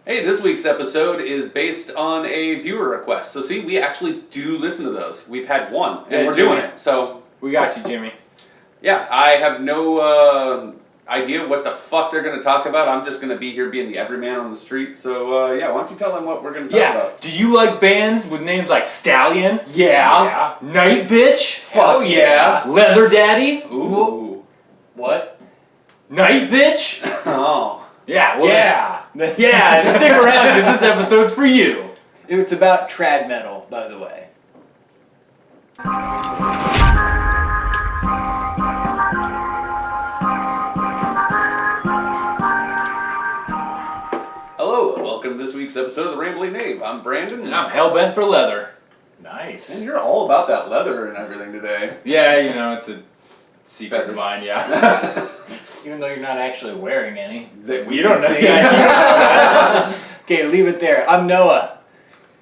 Hey, this week's episode is based on a viewer request. So see, we actually do listen to those. We've had one, and we're Jimmy. doing it. So We got you, Jimmy. yeah, I have no idea what the fuck they're going to talk about. I'm just going to be here being the everyman on the street. So yeah, why don't you tell them what we're going to talk about? Do you like bands with names like Stallion? Yeah. Night Bitch? Hell Fuck yeah. Leather Daddy? Ooh. What? Night Bitch? Oh. Yeah. Well, Yeah. Yeah, and stick around because this episode's for you. It's about trad metal, by the way. Hello, and welcome to this week's episode of the Rambling Knave. I'm Brandon. And I'm hellbent for leather. Nice. And you're all about that leather and everything today. Yeah, you know, it's a secret Fetish. of mine, yeah. Even though you're not actually wearing any. That we You don't can know. see. Yeah, Okay, leave it there. I'm Noah.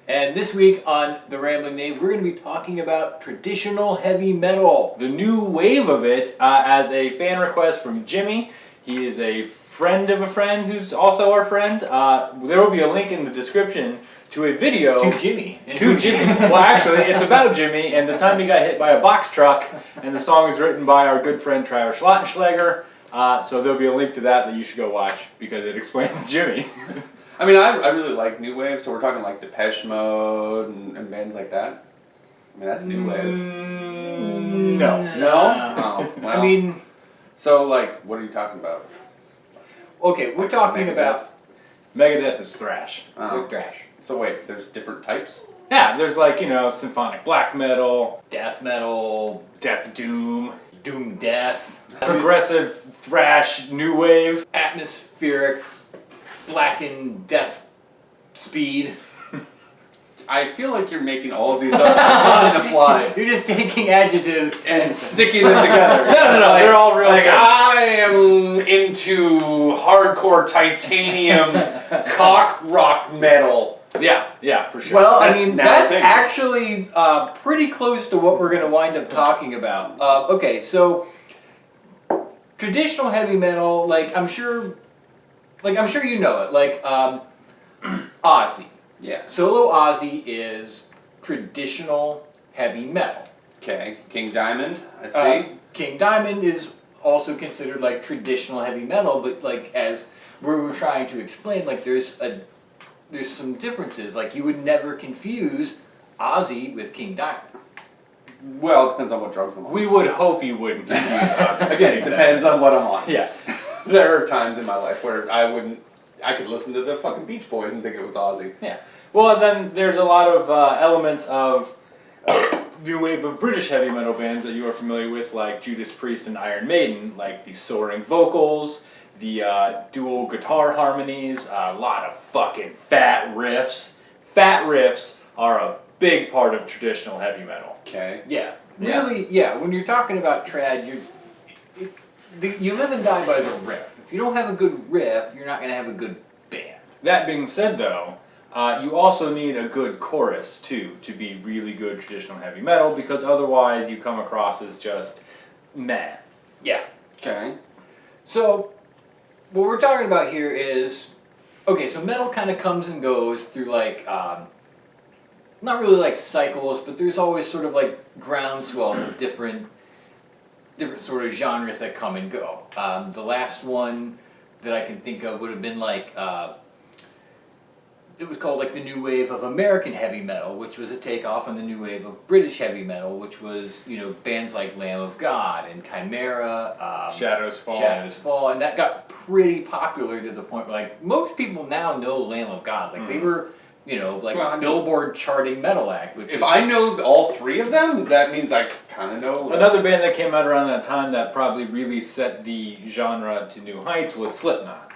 And this week on The Rambling Knave, we're going to be talking about traditional heavy metal. The new wave of it, as a fan request from Jimmy. He is a friend of a friend who's also our friend. There will be a link in the description to a video. To Jimmy. To Jimmy. Well, actually, it's about Jimmy and the time he got hit by a box truck. And the song is written by our good friend Travis Schlottenschlager. So there'll be a link to that you should go watch because it explains Jimmy. I mean, I really like new wave, so we're talking like Depeche Mode and bands like that. I mean, that's new wave. No. No? Oh, well. I mean, So, like, what are you talking about? okay, we're talking Megadeth? about Megadeth is thrash. quick thrash, So wait, there's different types? Yeah, there's like, symphonic black metal, death metal, death doom, doom death, progressive thrash, new wave. atmospheric, blackened death speed. I feel like you're making all of these up on the fly You're just taking adjectives and sticking them together. No, they're all real. Like, words. I am into hardcore titanium cock rock metal. Yeah, for sure. Well, That's I mean, now that's a thing. actually pretty close to what we're going to wind up talking about. Okay, so traditional heavy metal, I'm sure you know it, Ozzy. Yeah. Solo Ozzy is traditional heavy metal. Okay. King Diamond, I see. King Diamond is also considered like traditional heavy metal, but as we were trying to explain, there's some differences. Like, you would never confuse Ozzy with King Diamond. Well, it depends on what drugs I'm on. We would hope you wouldn't confuse Ozzy. Again, it depends on what I'm on. Yeah. There are times in my life where I could listen to the fucking Beach Boys and think it was Ozzy. Yeah. Well, then there's a lot of elements of new wave of British heavy metal bands that you are familiar with, like Judas Priest and Iron Maiden, like the soaring vocals, the dual guitar harmonies, a lot of fucking fat riffs. Fat riffs are a big part of traditional heavy metal. Okay. Yeah. Yeah. Really, yeah, when you're talking about trad, you live and die by the riff. If you don't have a good riff, you're not going to have a good band. That being said, though, you also need a good chorus, too, to be really good traditional heavy metal, because otherwise you come across as just meh. Yeah. Okay. So, what we're talking about here is, okay, so metal kind of comes and goes through not really like cycles, but there's always sort of like groundswells of different sort of genres that come and go. The last one that I can think of would have been it was called the new wave of American heavy metal, which was a takeoff on the new wave of British heavy metal, which was, bands like Lamb of God and Chimera, Shadows Fall. and that got pretty popular to the point where most people now know Lamb of God. They were, Well, Billboard charting metal act. Which If I know all three of them, that means I kind of know. Another band that came out around that time that probably really set the genre to new heights was Slipknot.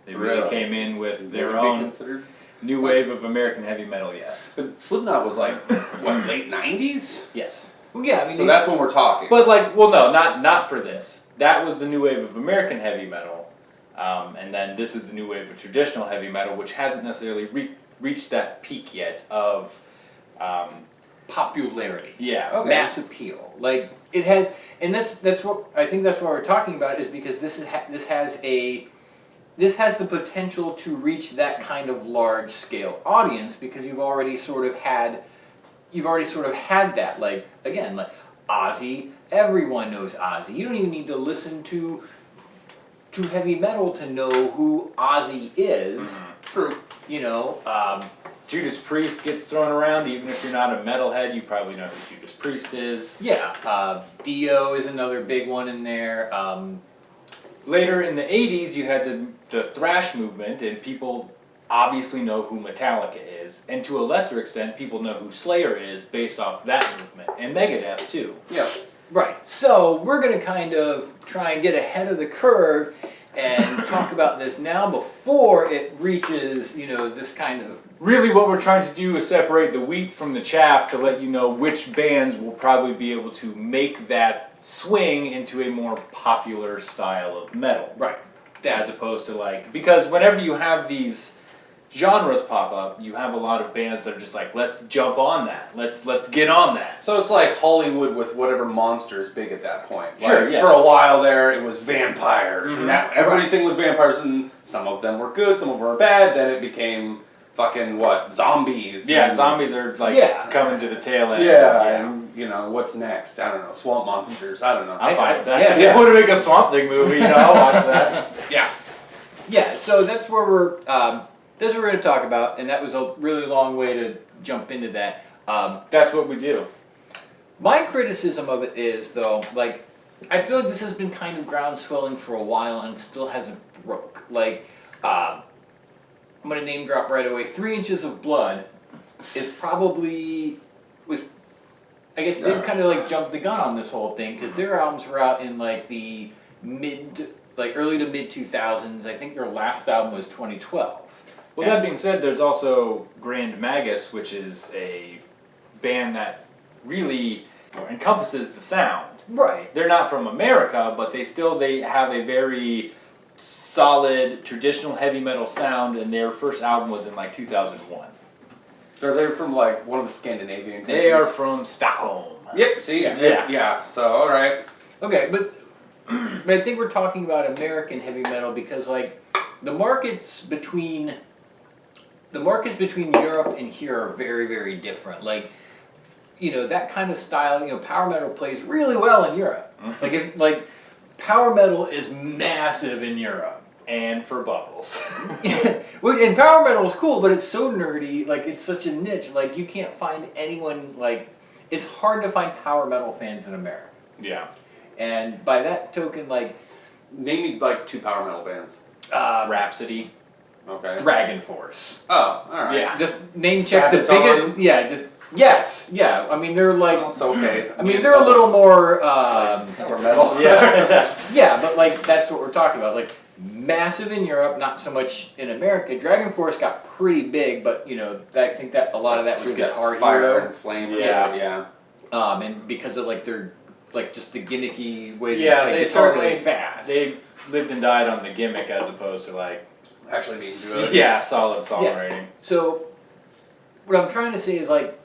They really came in with They their would be own considered. new wave of American heavy metal, yes. But Slipknot was what, late 90s? Yes. Well, yeah, I mean, So that's when we're talking. But no, not for this. That was the new wave of American heavy metal. And then this is the new wave of traditional heavy metal, which hasn't necessarily reached that peak yet of popularity. Yeah. Okay. Mass appeal. It has, and that's what I think that's what we're talking about, is because this has a this has the potential to reach that kind of large scale audience because you've already sort of had that. Like again, like Ozzy, everyone knows Ozzy. You don't even need to listen to heavy metal to know who Ozzy is. True. You know, Judas Priest gets thrown around. Even if you're not a metalhead, you probably know who Judas Priest is. yeah. Dio is another big one in there. Later in the 80s, you had the thrash movement, and people obviously know who Metallica is. And to a lesser extent, people know who Slayer is based off that movement. And Megadeth, too. Yeah. Right. So we're going to kind of try and get ahead of the curve and talk about this now before it reaches, you know, this kind of... Really what we're trying to do is separate the wheat from the chaff to let you know which bands will probably be able to make that swing into a more popular style of metal. Right. As opposed to like, because whenever you have these genres pop up, you have a lot of bands that are just like, let's jump on that. Let's get on that. So it's like Hollywood with whatever monster is big at that point. Sure, Like, yeah. For a while there, it was vampires, Mhm. and that, everything was vampires, and some of them were good, some of them were bad. Then it became fucking zombies. Yeah, and, zombies are like Yeah. coming to the tail end. Yeah, and you know what's next? I don't know. Swamp monsters. I don't know. I'm fine with that. Yeah. If they want to make a Swamp Thing movie, you know, I'll watch that. Yeah. Yeah, so that's where we're going to talk about, and that was a really long way to jump into that. That's what we do. My criticism of it is, though, like, I feel like this has been kind of ground swelling for a while and still hasn't broke. Like, I'm going to name drop right away. 3 Inches of Blood is probably, I guess they've kind of like jumped the gun on this whole thing because their albums were out in like the early to mid 2000s. I think their last album was 2012. Well, that being said, there's also Grand Magus, which is a band that really encompasses the sound. Right. They're not from America, but they have a very solid traditional heavy metal sound, and their first album was in like 2001. So they're from like one of the Scandinavian countries. They are from Stockholm. Yep. See. Yeah. Yeah. So all right. Okay, but I think we're talking about American heavy metal because like the markets between Europe and here are very, very different. Like, you know, that kind of style, you know, power metal plays really well in Europe. Like power metal is massive in Europe. And for Bubbles. And power metal is cool, but it's so nerdy, like it's such a niche, like you can't find anyone, like, it's hard to find power metal fans in America. Yeah. And by that token, like... Name me like 2 power metal bands. Rhapsody. Okay. Dragon Force. Oh, all right. Yeah. Just name check the Sabaton? biggest... Yeah, just... Yes, yeah, I mean, they're like... Also okay. I mean, they're a little more... Power metal. Yeah. Yeah, but like, that's what we're talking about. Like, massive in Europe, not so much in America. Dragon Force got pretty big, but, you know, I think that a lot of that was Through that Guitar fire Hero. and flame. Yeah. Yeah. And because of like their like just the gimmicky way Yeah, to play they guitar certainly really fast. They lived and died on the gimmick as opposed to like Actually being good. yeah, solid songwriting. So what I'm trying to say is like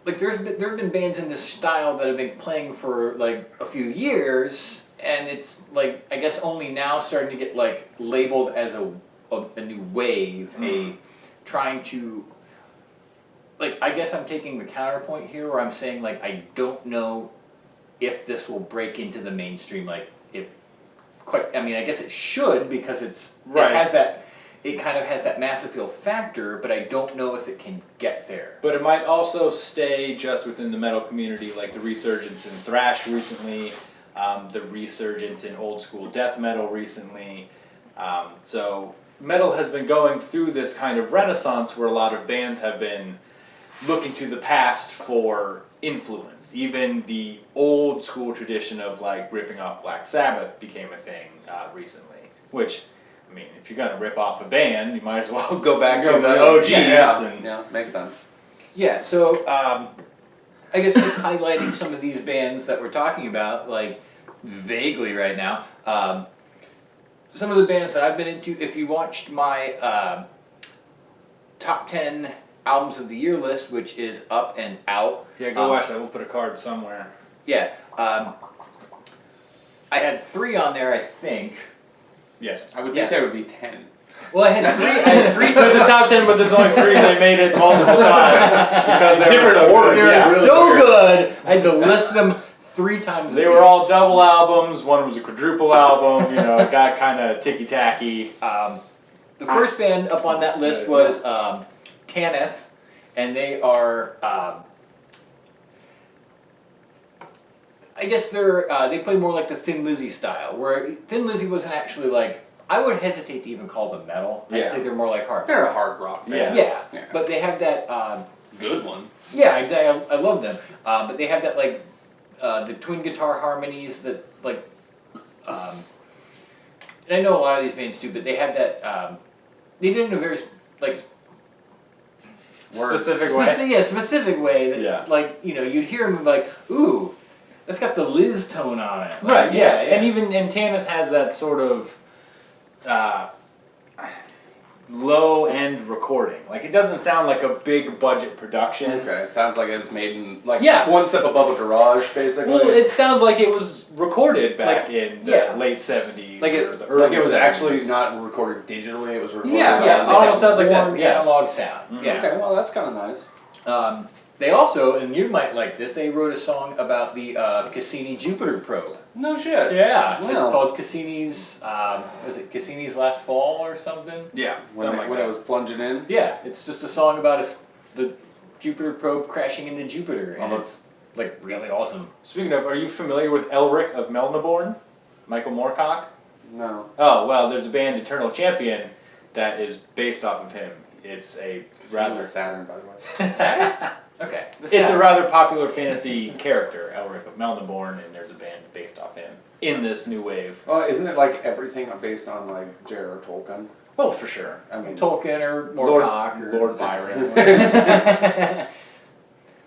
there have been bands in this style that have been playing for like a few years, and it's like I guess only now starting to get like labeled as a new wave, trying to. Like, I guess I'm taking the counterpoint here where I'm saying, like, I don't know if this will break into the mainstream, like, I mean, I guess it should because Right. it kind of has that mass appeal factor, but I don't know if it can get there. But it might also stay just within the metal community, like the resurgence in thrash recently, the resurgence in old school death metal recently. So metal has been going through this kind of renaissance where a lot of bands have been looking to the past for influence. Even the old school tradition of like ripping off Black Sabbath became a thing recently. Which, I mean, if you're gonna rip off a band, you might as well go back to the OGs. Yeah, makes sense. Yeah, so I guess just highlighting some of these bands that we're talking about, like vaguely right now. Some of the bands that I've been into, if you watched my top 10 albums of the year list, which is up and out. Yeah, go watch that. We'll put a card somewhere. Yeah. I had 3 on there, I think. Yes. I would think there would be 10. Well, I had three. There's a top 10, but there's only 3 they made it multiple times because they were Different so orders, good. They're yeah. Yeah. so good. I had to list them 3 times. They were all double albums. One was a quadruple album. You know, it got kind of ticky-tacky. The first band up on that list was Knave, and they are. I guess they play more like the Thin Lizzy style, where Thin Lizzy wasn't actually like. I would hesitate to even call them metal. I'd Yeah. say they're more like hard. They're a hard rock band. Yeah, Yeah. but they have that. Good one. Yeah, exactly. I love them, but they have that like the twin guitar harmonies that like. And I know a lot of these bands do, but they have that. They did it in a very like Specific way. specific way that Yeah. like you'd hear them and be like, ooh, that's got the Liz tone on it. Like, Right, yeah. And even Tanith has that sort of low-end recording. Like, it doesn't sound like a big budget production. Okay, it sounds like it's made in, like, Yeah. one step above a garage, basically. Well, it sounds like it was recorded back Like, in the yeah. late 70s Like or the early Like, it was 70s. actually not recorded digitally, it was recorded Yeah, by yeah. the- It almost sounds like that, warm yeah. analog sound. Mhm. Yeah. Okay, well, that's kind of nice. They also, and you might like this, they wrote a song about the Cassini Jupiter probe. No shit. Yeah, it's Wow. called Cassini's. Was it Cassini's Last Fall or something? Yeah, When, something it, like when that. it was plunging in. Yeah, it's just a song about the Jupiter probe crashing into Jupiter, and it's like really awesome. Speaking of, are you familiar with Elric of Melnibourne? Michael Moorcock? No. Oh, well, there's a band, Eternal Champion, that is based off of him. It's a Rather rather... Saturn, by the way. Okay, It's a rather popular fantasy character, Elric of Melnibourne, and there's a band based off him in this new wave. Well, isn't it like everything based on like J.R.R. Tolkien? Oh, for sure. I mean, Tolkien or Lord, Moorcock or Lord Byron.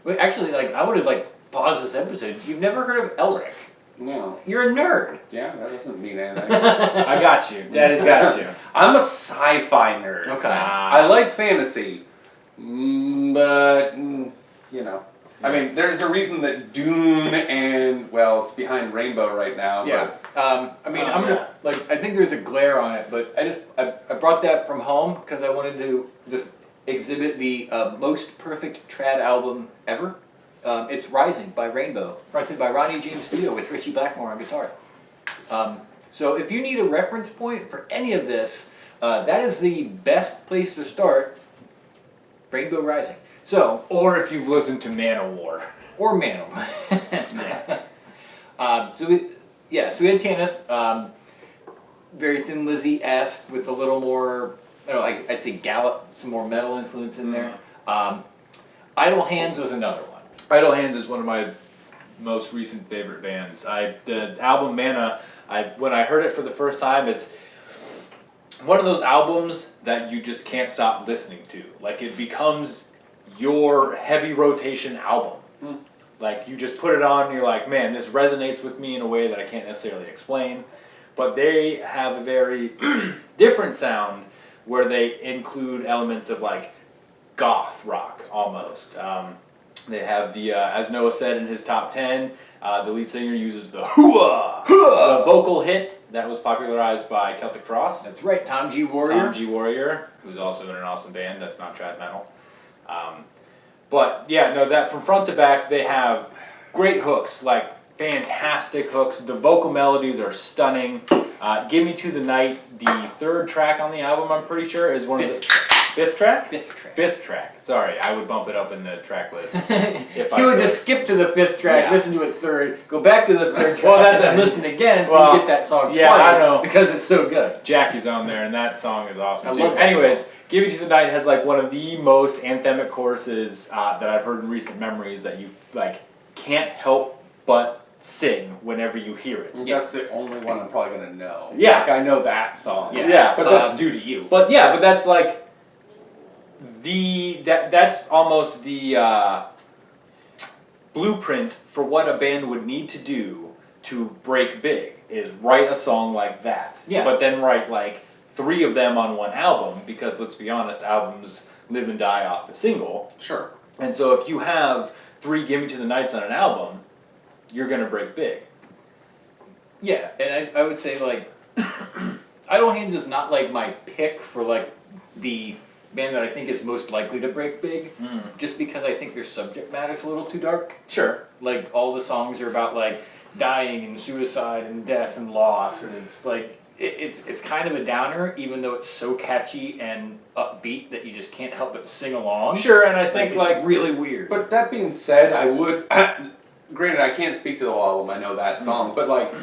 Wait, actually, like I would have like paused this episode. You've never heard of Elric? no. You're a nerd. Yeah, that doesn't mean anything. I got you. Daddy's got you. I'm a sci-fi nerd. Okay. I like fantasy, but you know, I mean, there's a reason that Dune and well, it's behind Rainbow right now. Yeah. I mean, Oh, I'm gonna yeah. like. I think there's a glare on it, but I brought that from home because I wanted to just exhibit the most perfect trad album ever. It's Rising by Rainbow, fronted by Ronnie James Dio with Richie Blackmore on guitar. So if you need a reference point for any of this, that is the best place to start. Rainbow Rising. So, Or if you've listened to Manowar. or Mantle. So we had Tanith, very Thin Lizzy-esque with a little more, I don't know, I'd say Gallop, some more metal influence in there. Idle Hands was another one. Idle Hands is one of my most recent favorite bands. The album Mana, when I heard it for the first time, it's one of those albums that you just can't stop listening to. Like, it becomes your heavy rotation album. Like, you just put it on and you're like, man, this resonates with me in a way that I can't necessarily explain. But they have a very different sound where they include elements of like goth rock almost. They have the, as Noah said in his top 10, the lead singer uses the hooah, the vocal hit that was popularized by Celtic Frost. That's right, Tom G. Warrior. Tom G. Warrior, who's also in an awesome band that's not trad metal. But yeah, no, that from front to back, they have great hooks, like fantastic hooks. The vocal melodies are stunning. Give Me to the Night, the 3rd track on the album, I'm pretty sure, is one of the... 5th track? 5th track. 5th track. Sorry, I would bump it up in the track list. If You would could. just skip to the 5th track, Yeah. listen to it 3rd, go back to the 3rd track, Well, that's and a- listen again so well, you get that song yeah, twice I know. because it's so good. Jackie's on there, and that song is awesome I too. love that Anyways, song. Give Me to the Night has like one of the most anthemic choruses that I've heard in recent memories that you like can't help but sing whenever you hear it. That's the only one I'm probably gonna know. Yeah. Like I know that song. Yeah. But that's due to you. But yeah, but that's like that's almost the blueprint for what a band would need to do to break big is write a song like that. Yeah. But then write like 3 of them on one album because let's be honest, albums live and die off the single. Sure. And so if you have 3 Give Me to the Nights on an album, you're gonna break big. Yeah, and I would say like, Idle Hands is not like my pick for like the band that I think is most likely to break big, just because I think their subject matter's a little too dark. Sure. Like all the songs are about like dying and suicide and death and loss, and it's like it's kind of a downer, even though it's so catchy and upbeat that you just can't help but sing along. Sure, and I think it's really weird. But that being said, I would. Granted, I can't speak to the whole album. I know that song, but like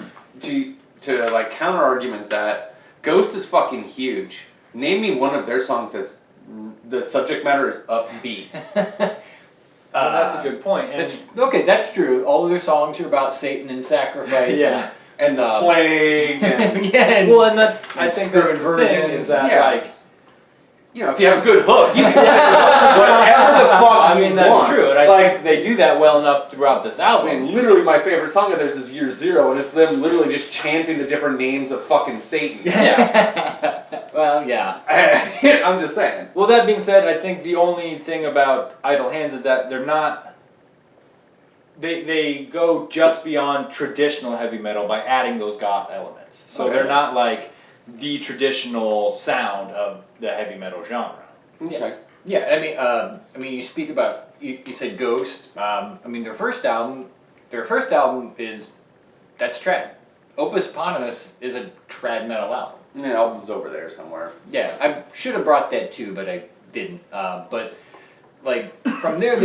to like counter argument that Ghost is fucking huge. Name me one of their songs that's the subject matter is upbeat. Well, that's a good point. And That's true. All of their songs are about Satan and sacrifice. Yeah. And the plague. And, And well, and that's I and think that's the screwing thing virgins. is that Yeah. like. you know, if you have a good hook, you can say whatever the fuck I you mean, that's want. true, and I Like, think they do that well enough throughout this I album. mean, literally my favorite song of theirs is Year Zero, and it's them literally just chanting the different names of fucking Satan. Yeah. Well, yeah. I'm just saying. Well, that being said, I think the only thing about Idle Hands is that they're not. They go just beyond traditional heavy metal by adding those goth elements. So Okay. they're not like the traditional sound of the heavy metal genre. Okay. Yeah, I mean, you speak about you said Ghost. I mean, their first album is that's trad. Opus Eponymous is a trad metal album. The album's over there somewhere. Yeah, I should have brought that too, but I didn't. But like from there,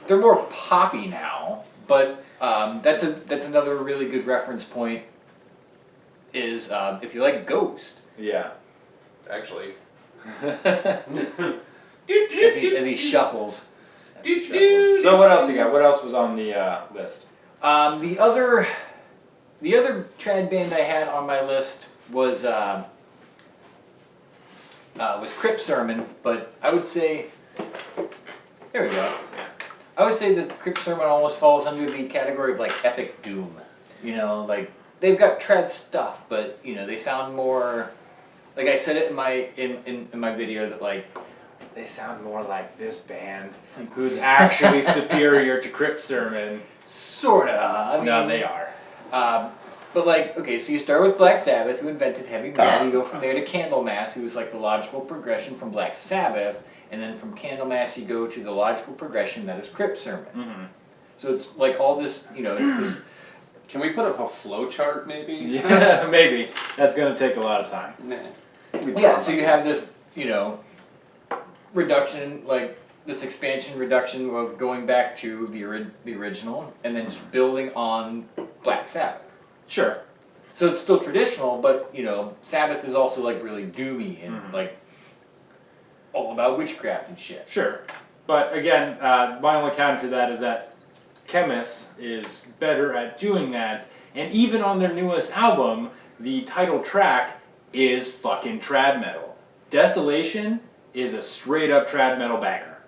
they're more poppy now. But that's another really good reference point. Is if you like Ghost, Yeah. Actually. as he shuffles. So what else you got? What else was on the list? The other trad band I had on my list was Crypt Sermon, but I would say there we go. I would say that Crypt Sermon almost falls under the category of like epic doom. You know, like they've got trad stuff, but you know they sound more. Like I said it in my video that like They sound more like this band, who's actually superior to Crypt Sermon. sorta. I mean, No, they are. But like, okay, so you start with Black Sabbath, who invented heavy metal. You go from there to Candlemass, who was like the logical progression from Black Sabbath, and then from Candlemass you go to the logical progression that is Crypt Sermon. Mm-hmm. So it's like all this, you know, it's this. Can we put up a flow chart, maybe? Yeah, maybe. That's gonna take a lot of time. Nah. Yeah, so you have this, you know, reduction, like this expansion reduction of going back to the original, and then just building on Black Sabbath. Sure. So it's still traditional, but you know, Sabbath is also like really doomy and like all about witchcraft and shit. Sure. But again, my only counter to that is that Chemist is better at doing that, and even on their newest album, the title track is fucking trad metal. Desolation is a straight up trad metal banger.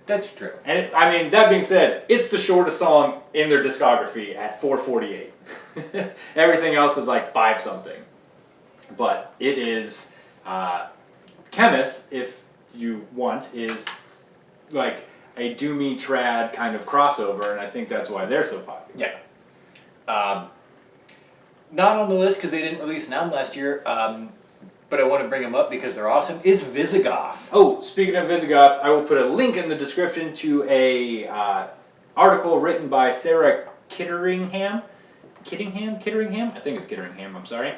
That's true. And I mean, that being said, it's the shortest song in their discography at 4:48. Everything else is like 5 something. But it is, Chemist, if you want, is like a doomy trad kind of crossover, and I think that's why they're so popular. Yeah. Not on the list because they didn't release an album last year, but I want to bring them up because they're awesome, is Visigoth. Oh, speaking of Visigoth, I will put a link in the description to a article written by Sarah Kitteringhamm? I think it's Kitteringhamm, I'm sorry.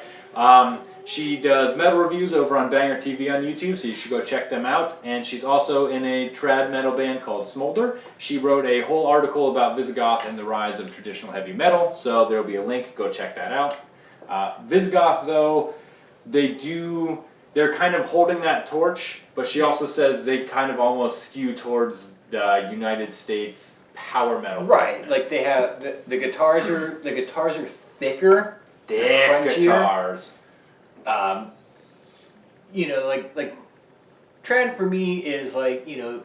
She does metal reviews over on Banger TV on YouTube, so you should go check them out. And she's also in a trad metal band called Smolder. She wrote a whole article about Visigoth and the rise of traditional heavy metal, so there'll be a link, go check that out. Visigoth, though, they're kind of holding that torch, but she also says they kind of almost skew towards the United States power metal. Like they have the guitars are thicker, Thick crunchier. guitars. You know, like trad for me is like, you know,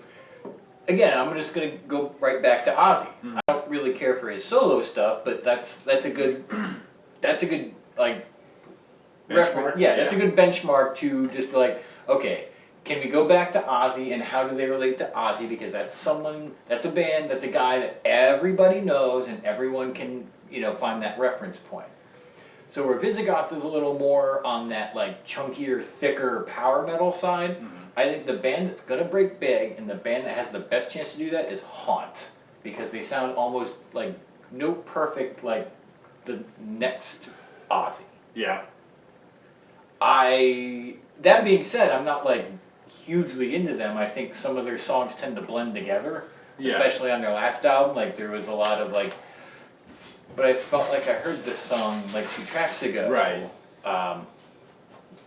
again, I'm just gonna go right back to Ozzy. I don't really care for his solo stuff, but that's a good like Benchmark? Yeah, that's a good benchmark to just be like, okay, can we go back to Ozzy and how do they relate to Ozzy? Because that's a band, that's a guy that everybody knows and everyone can, you know, find that reference point. So where Visigoth is a little more on that like chunkier, thicker power metal side, I think the band that's gonna break big and the band that has the best chance to do that is Haunt, because they sound almost like note perfect like the next Ozzy. Yeah. That being said, I'm not like hugely into them. I think some of their songs tend to blend together, especially on their last album. Like there was a lot of like, but I felt like I heard this song like 2 tracks ago. Right.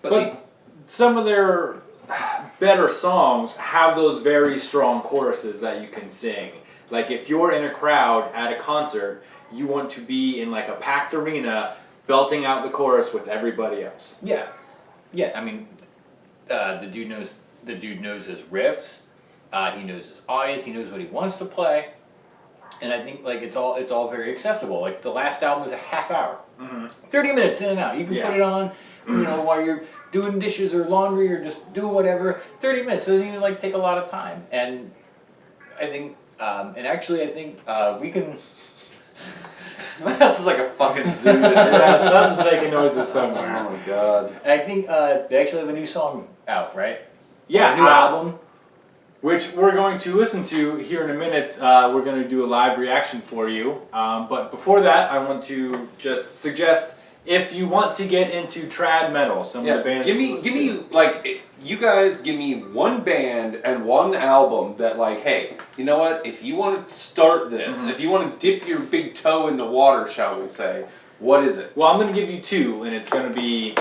But some of their better songs have those very strong choruses that you can sing. Like if you're in a crowd at a concert, you want to be in like a packed arena belting out the chorus with everybody else. Yeah. I mean, the dude knows his riffs. He knows his audience. He knows what he wants to play. And I think like it's all very accessible. Like the last album was a half hour, 30 minutes in and out. You can put it on, while you're doing dishes or laundry or just do whatever. 30 minutes. It doesn't even like take a lot of time. And I think, we can. This is like a fucking zoo. Yeah, something's making noises somewhere. Oh my god. And I think they actually have a new song out, right? Yeah, a new album. Which we're going to listen to here in a minute. We're going to do a live reaction for you. But before that, I want to just suggest, if you want to get into trad metal, some of the bands. You guys give me one band and one album that like, hey, you know what? If you want to start this, if you want to dip your big toe in the water, shall we say, what is it? Well, I'm going to give you 2, and it's going to be.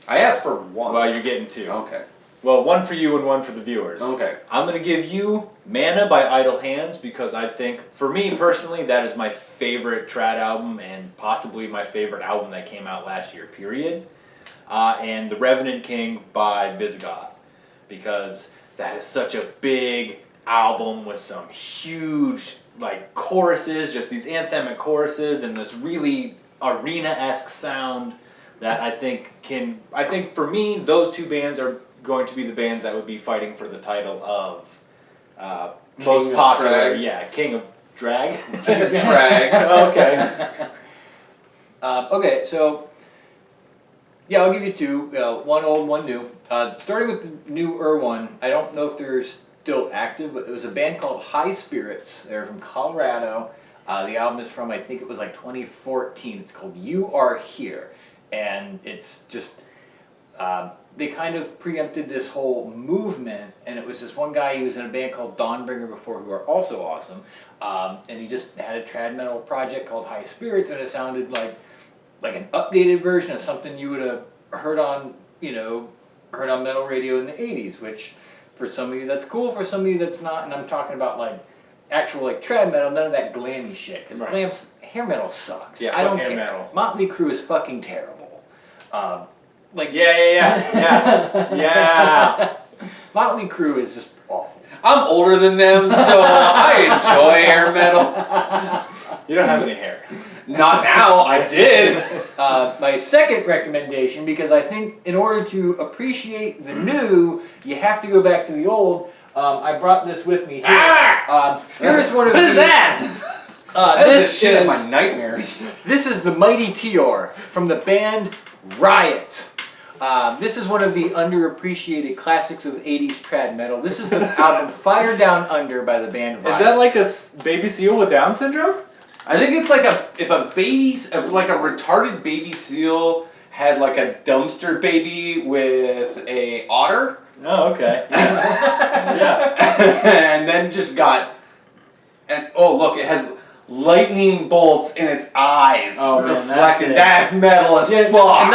I asked for one. Well, you're getting 2. Okay. Well, one for you and one for the viewers. Okay. I'm going to give you Mana by Idle Hands, because I think, for me personally, that is my favorite trad album and possibly my favorite album that came out last year, period. And The Revenant King by Visigoth, because that is such a big album with some huge like choruses, just these anthemic choruses and this really arena-esque sound that I think for me, those 2 bands are going to be the bands that would be fighting for the title of most popular. Yeah, King of Drag. King of Drag. Okay. Okay, so yeah, I'll give you 2. One old, one new. Starting with the newer one, I don't know if they're still active, but it was a band called High Spirits. They're from Colorado. The album is from, I think it was like 2014. It's called You Are Here. And it's just, they kind of preempted this whole movement, and it was this one guy, he was in a band called Dawnbringer before, who are also awesome, and he just had a trad metal project called High Spirits, and it sounded like an updated version of something you would have heard on metal radio in the 80s, which for some of you that's cool, for some of you that's not, and I'm talking about like actual like trad metal, none of that glammy shit, because hair metal sucks. Yeah, I don't hair care. metal. Motley Crue is fucking terrible. Yeah. Motley Crue is just awful. I'm older than them, so I enjoy hair metal. You don't have any hair. Not now, I did. My second recommendation, because I think in order to appreciate the new, you have to go back to the old. I brought this with me here. Here's one of What is that? This shit is of my nightmares. This is the Mighty Tior from the band Riot. This is one of the underappreciated classics of 80s trad metal. This is the album Fire Down Under by the band Riot. Is that like a baby seal with Down syndrome? I think it's like if a retarded baby seal had like a dumpster baby with a otter. Oh, okay. Yeah. And then just got, and oh look, it has lightning bolts in its eyes. Oh man, reflecting. That's metal as fuck. And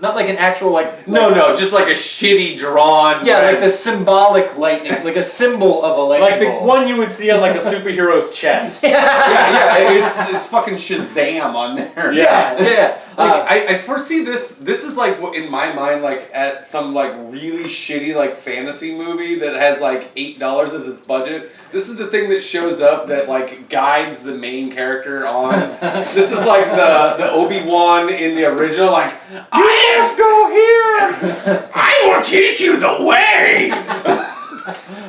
not like an actual like no, just like a shitty drawn. Yeah, like the symbolic lightning, like a symbol of a lightning like the bolt. one you would see on like a superhero's chest. yeah, it's fucking Shazam on there. Yeah. Like I foresee this is like in my mind like at some like really shitty like fantasy movie that has like $8 as its budget. This is the thing that shows up that like guides the main character on. This is like the Obi-Wan in the original, like, I must go here. I will teach you the way.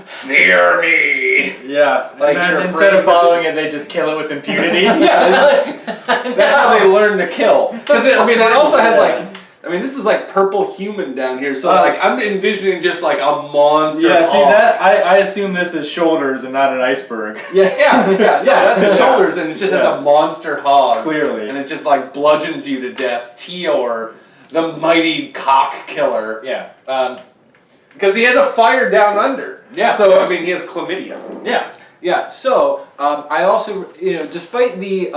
Fear me. me. Yeah, Like, and you're then instead afraid of following it, they just kill it with impunity. That's how they learn to kill. Because it also has like, this is like purple human down here. So like, I'm envisioning just like a monster. Yeah, see hog. that? I assume this is shoulders and not an iceberg. Yeah. That's the shoulders, and it just has a monster hog. Clearly. And it just like bludgeons you to death. Tior, the mighty cock killer. Yeah. Because he has a fire down under. Yeah. So he has chlamydia. Yeah. Yeah. So I also, despite the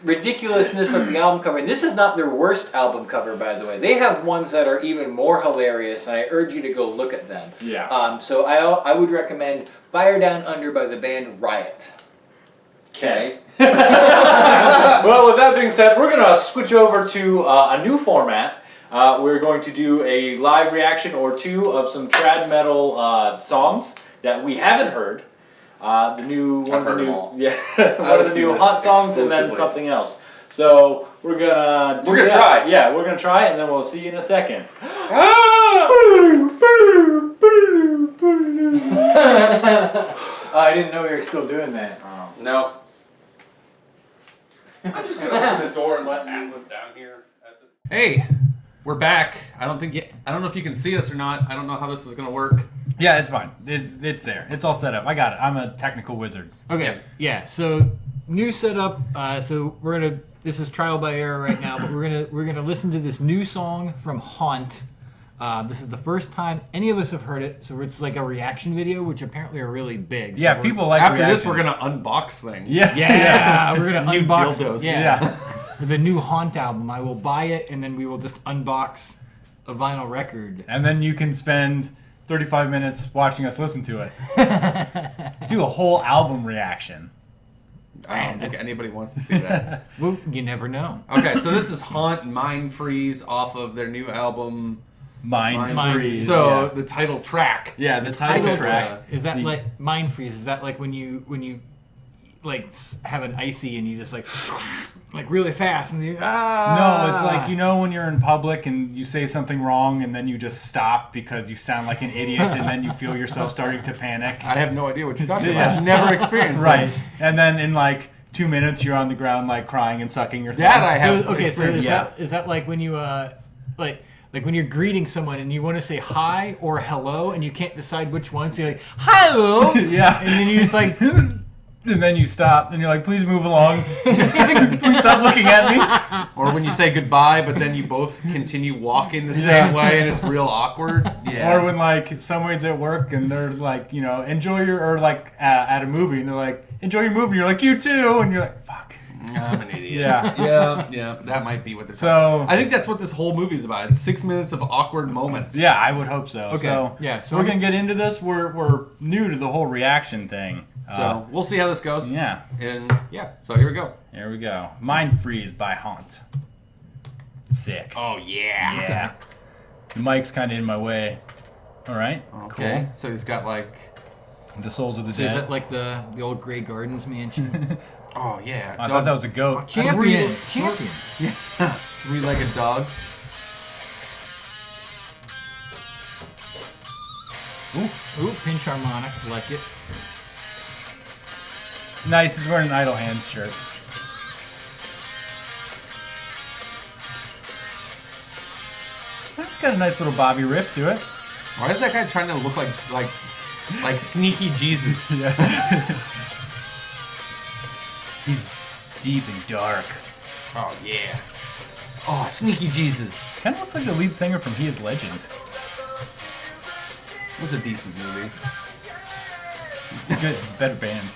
ridiculousness of the album cover, and this is not their worst album cover, by the way. They have ones that are even more hilarious, and I urge you to go look at them. Yeah. So I would recommend Fire Down Under by the band Riot. Okay. Well, with that being said, we're going to switch over to a new format. We're going to do a live reaction or two of some trad metal songs that we haven't heard. The new one I've heard them all. Yeah, one of the new hot songs, and then something else. So we're gonna try. Yeah, we're gonna try it, and then we'll see you in a second. I didn't know we were still doing that. No. I'm just gonna open the door and let Atlas down here. Hey, we're back. I don't know if you can see us or not. I don't know how this is gonna work. Yeah, it's fine. It's there. It's all set up. I got it. I'm a technical wizard. Okay. Yeah. So new setup. So we're gonna. This is trial by error right now, but we're gonna listen to this new song from Haunt. This is the first time any of us have heard it, so it's like a reaction video, which apparently are really big. So Yeah, people like After reactions. this, we're gonna unbox things. Yeah. Yeah, we're gonna New unbox dildos. Yeah, for the new Haunt album. I will buy it, and then we will just unbox a vinyl record. And then you can spend 35 minutes watching us listen to it. Do a whole album reaction. I don't think anybody wants to see that. Well, you never know. Okay, so this is Haunt Mindfreeze off of their new album. Mindfreeze. So yeah. the title track. Yeah, the title track. Is that like Mindfreeze? Is that like when you like have an icy and you just like really fast and you No, it's like, when you're in public and you say something wrong and then you just stop because you sound like an idiot and then you feel yourself starting to panic. I have no idea what you're talking Yeah. about. I've never experienced Right. this. And then in like 2 minutes you're on the ground like crying and sucking your thumb. That I have So experienced. is that like when you like when you're greeting someone and you want to say hi or hello and you can't decide which one, so you're like hello, Yeah. and then you just like And then you stop and you're like, please move along. Please stop looking at me. Or when you say goodbye, but then you both continue walking the same way and it's real awkward. Yeah. Or when like someone's at work and they're like, enjoy your, or like at a movie and they're like, enjoy your movie. And you're like, you too. And you're like, fuck. I'm an idiot. Yeah. Yeah, that might be what this. So I think that's what this whole movie is about. It's 6 minutes of awkward moments. yeah, I would hope so. Okay. So Yeah, so we're gonna get into this. We're new to the whole reaction thing. So we'll see how this goes. Yeah. And so here we go. Here we go. Mindfreeze by Haunt. Sick. Oh yeah. Yeah. The mic's kind of in my way. All right. Okay. So he's got like. The souls of the so is dead. that like the old Grey Gardens mansion? Oh yeah. I thought that was a goat. Champion. Yeah. Three-legged dog. Ooh, pinch harmonic, like it. Nice. He's wearing an Idle Hands shirt. That's got a nice little Bobby riff to it. Why is that guy trying to look like sneaky Jesus? Yeah. He's deep and dark. Oh yeah. Oh, sneaky Jesus. Kind of looks like the lead singer from He Is Legend. It was a decent movie. It's good. It's a better band.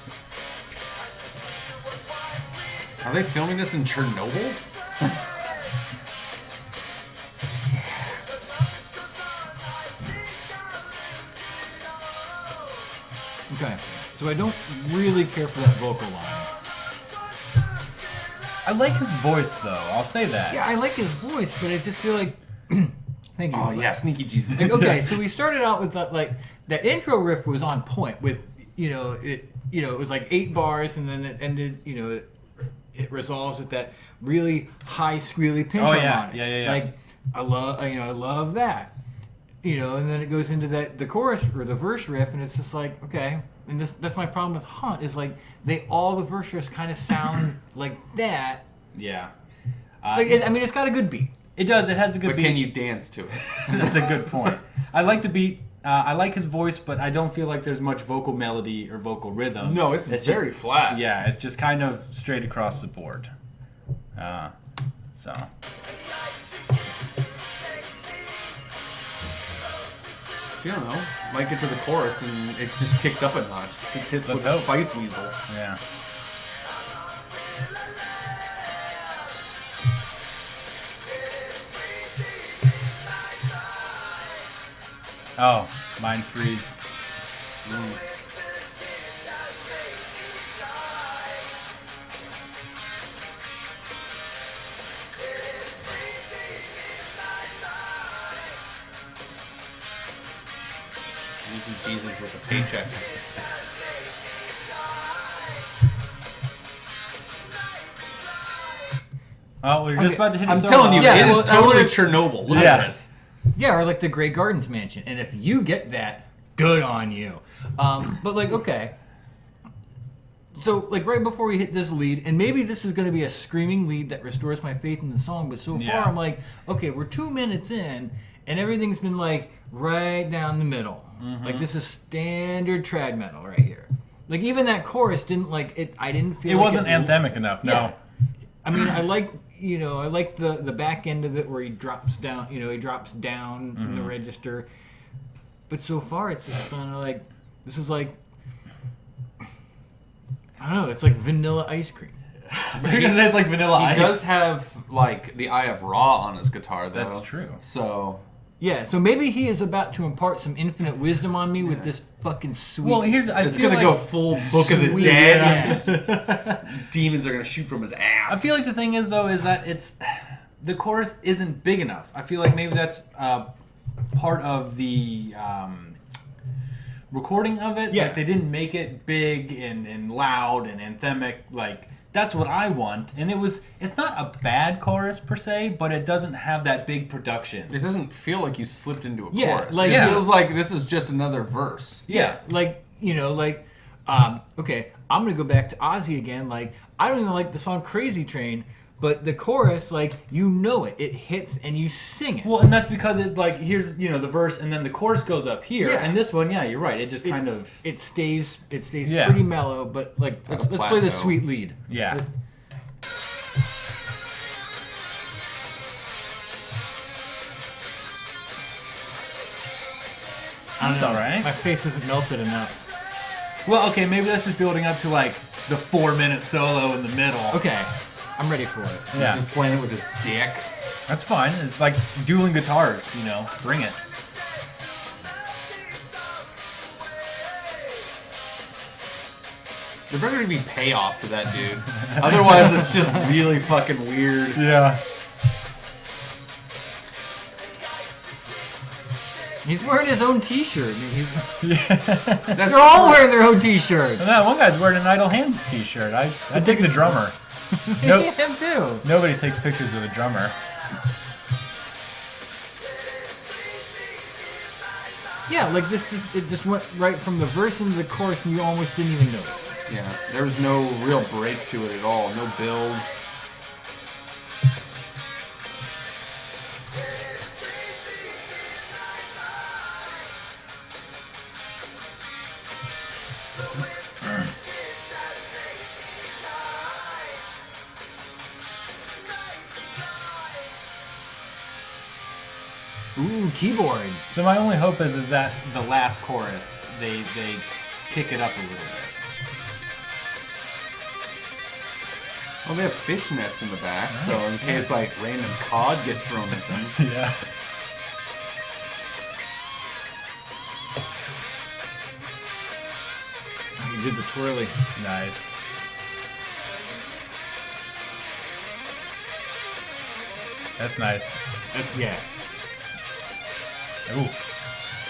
Are they filming this in Chernobyl? Okay, so I don't really care for that vocal line. I like his voice, though. I'll say that. Yeah, I like his voice, but I just feel like. Thank you. Oh yeah, sneaky Jesus. Like, okay, so we started out with that intro riff was on point with it was like 8 bars and then it ended it resolves with that really high squealy pinch Oh, yeah. harmonic. Yeah. Like I love that. and then it goes into the chorus or the verse riff, and it's just like, okay. And that's my problem with Hunt is like all the verse riffs kind of sound like that. Yeah. It's got a good beat. It does. It has a good But beat. can you dance to it? That's a good point. I like the beat. I like his voice, but I don't feel like there's much vocal melody or vocal rhythm. No, it's very just, flat. Yeah, it's just kind of straight across the board. So. You don't know. Might get to the chorus and it just kicks up a notch. It's hit with a hope. Spice Weasel. Yeah. Oh, Mindfreeze. Jesus with a paycheck. Oh, we're just about to hit a I'm solo. telling you, Yeah, it well, is totally I wanna- Chernobyl. Look Yeah. at this. Yeah, or like the Grey Gardens Mansion. And if you get that, good on you. But like, okay. So like right before we hit this lead, and maybe this is going to be a screaming lead that restores my faith in the song, but so far Yeah. I'm like, okay, we're 2 minutes in, and everything's been like right down the middle. Like this is standard trad metal right here. Like even that chorus didn't like it. I didn't feel It like wasn't anthemic enough. No. Yeah. I mean, I like the back end of it where he drops down. He drops down in the register. But so far, it's just kind of like this is like I don't know. It's like vanilla ice cream. You're gonna say it's like Vanilla He Ice. does have like the Eye of Ra on his guitar, though. That's true. So Yeah. So maybe he is about to impart some infinite wisdom on me with this fucking sweet. Well, it's feel gonna like, go full Book of the Sweet, Dead. yeah. And just demons are gonna shoot from his ass. I feel like the thing is though is that the chorus isn't big enough. I feel like maybe that's part of the recording of it. Yeah. Like they didn't make it big and loud and anthemic. Like that's what I want. And it's not a bad chorus per se, but it doesn't have that big production. it doesn't feel like you slipped into a Yeah, chorus. like- It Yeah. feels like this is just another verse. Yeah, okay, I'm gonna go back to Ozzy again. Like, I don't even like the song "Crazy Train," but the chorus, like, it hits and you sing it. Well, and that's because it like here's the verse and then the chorus goes up here. Yeah. And this one, yeah, you're right. It just kind of It stays Yeah. pretty mellow, but like like let's a play the plateau. sweet lead. yeah. That's all right. My face isn't melted enough. Well, okay, maybe that's just building up to like the 4-minute solo in the middle. Okay, I'm ready for it. Yeah, He's just playing it with his dick. that's fine. It's like dueling guitars, bring it. There better be payoff to that dude. Otherwise, it's just really fucking weird. Yeah. He's wearing his own T-shirt. I mean, That's they're all wearing their own T-shirts. And that one guy's wearing an Idle Hands t-shirt. I take the drummer. No, Him too. nobody takes pictures of the drummer. Yeah, like it just went right from the verse into the chorus, and you almost didn't even notice. Yeah, there was no real break to it at all. No build. Ooh, keyboards. So my only hope is that the last chorus they kick it up a little bit. Well, they have fishnets in the back, so in case like random cod gets thrown at them. Yeah. You did the twirly. Nice. That's nice. Yeah. Ooh.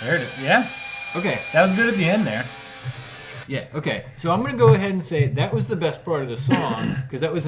There it is. Yeah. Okay. That was good at the end there. Yeah. Okay. So I'm gonna go ahead and say that was the best part of the song because that was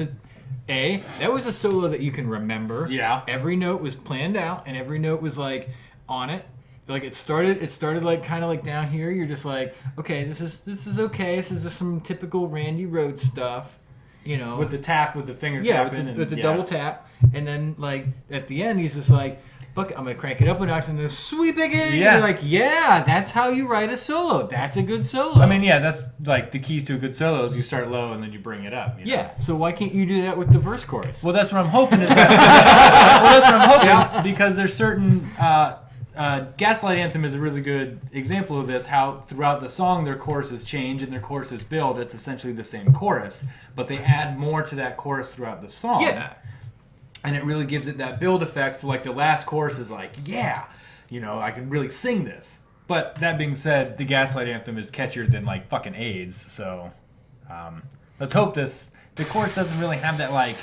that was a solo that you can remember. Yeah. Every note was planned out and every note was like on it. like it started like kind of like down here. You're just like, okay, this is okay. This is just some typical Randy Rhoads stuff, you know, With the tap, with the fingers yeah, tapping. with the double tap, and then like at the end he's just like, "Fuck, I'm gonna crank it up a notch and then sweep it in." Yeah. You're like, yeah, that's how you write a solo. That's a good solo. I mean, yeah, that's like the keys to a good solo is you start low and then you bring it up. You know? yeah. So why can't you do that with the verse chorus? Well, that's what I'm hoping is that. Well, that's what I'm hoping because there's certain. Gaslight Anthem is a really good example of this. How throughout the song their choruses change and their choruses build. It's essentially the same chorus, but they add more to that chorus throughout the song. Yeah. And it really gives it that build effect. So like the last chorus is like, yeah, you know, I can really sing this. But that being said, the Gaslight Anthem is catchier than like fucking AIDS. So let's hope the chorus doesn't really have that like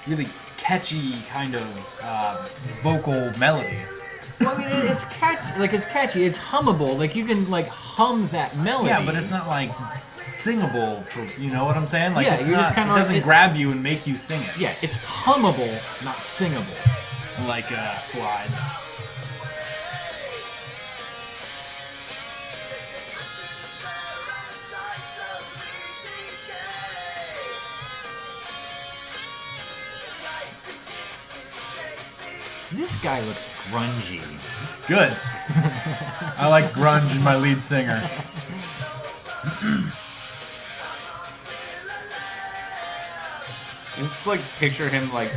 really catchy kind of vocal melody. Well, I mean, it's catchy. Like it's catchy. It's hummable. Like you can like hum that melody. Yeah, but it's not like singable. For, you know what I'm saying? Like Yeah, it's you're not, just kinda it doesn't like- grab you and make you sing it. Yeah, it's hummable, not singable. Like slides. This guy looks grungy. Good. I like grunge in my lead singer. It's like picture him like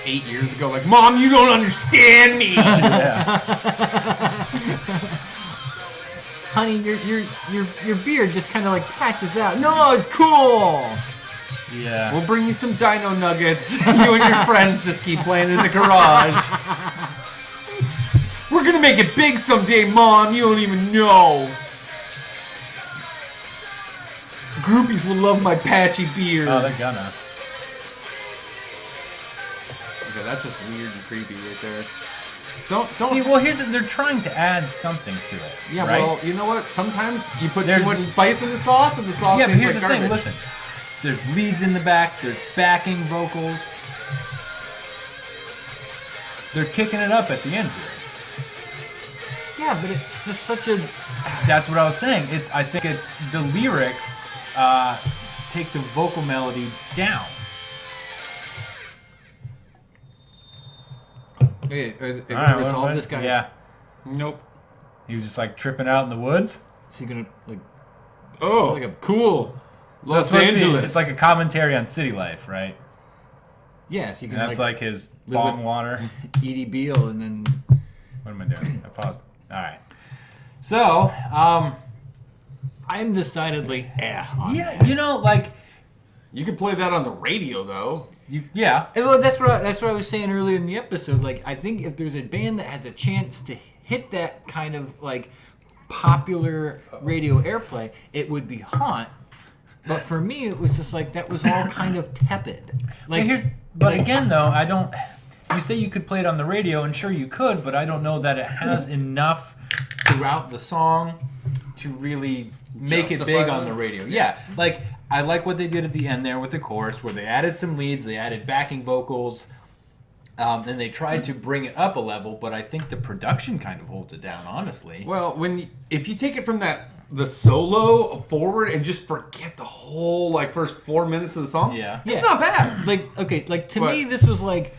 8 years ago, like, Mom, you don't understand me. Yeah. Honey, your beard just kind of like patches out. No, it's cool. Yeah. We'll bring you some dino nuggets. You and your friends just keep playing in the garage. We're gonna make it big someday, Mom. You don't even know. Groupies will love my patchy beard. Oh, they're gonna. Okay, that's just weird and creepy right there. Don't See, well, they're trying to add something to it. Yeah, right? well, you know what? Sometimes you put There's too much the- spice in the sauce, and the sauce Yeah, but tastes here's like the garbage. thing. Listen, there's leads in the back. There's backing vocals. They're kicking it up at the end here. Yeah, but it's just such a. That's what I was saying. I think it's the lyrics take the vocal melody down. Okay, are we All gonna right, resolve what- this guy? Yeah, Nope. he was just like tripping out in the woods. Is he gonna like Oh, like a cool. So Los it's supposed to be- Angeles. It's like a commentary on city life, right? yes? You And can that's like like his live bong with- water. Edie Beale and then. What am I doing? I paused. All right. So, I'm decidedly on yeah, you know, like, You could play that on the radio, though. yeah, And well, that's what I was saying earlier in the episode. Like, I think if there's a band that has a chance to hit that kind of like popular radio airplay, it would be Haunt. But for me, it was just like that was all kind of tepid. Like, but like- again, though, I don't. You say you could play it on the radio, and sure you could, but I don't know that it has enough throughout the song to really make it Justify big that? on the radio. Yeah, like I like what they did at the end there with the chorus, where they added some leads, they added backing vocals, and they tried to bring it up a level. But I think the production kind of holds it down, honestly. Well, if you take it from the solo forward and just forget the whole like first 4 minutes of the song, Yeah. it's not bad. like okay, like to But- me, this was like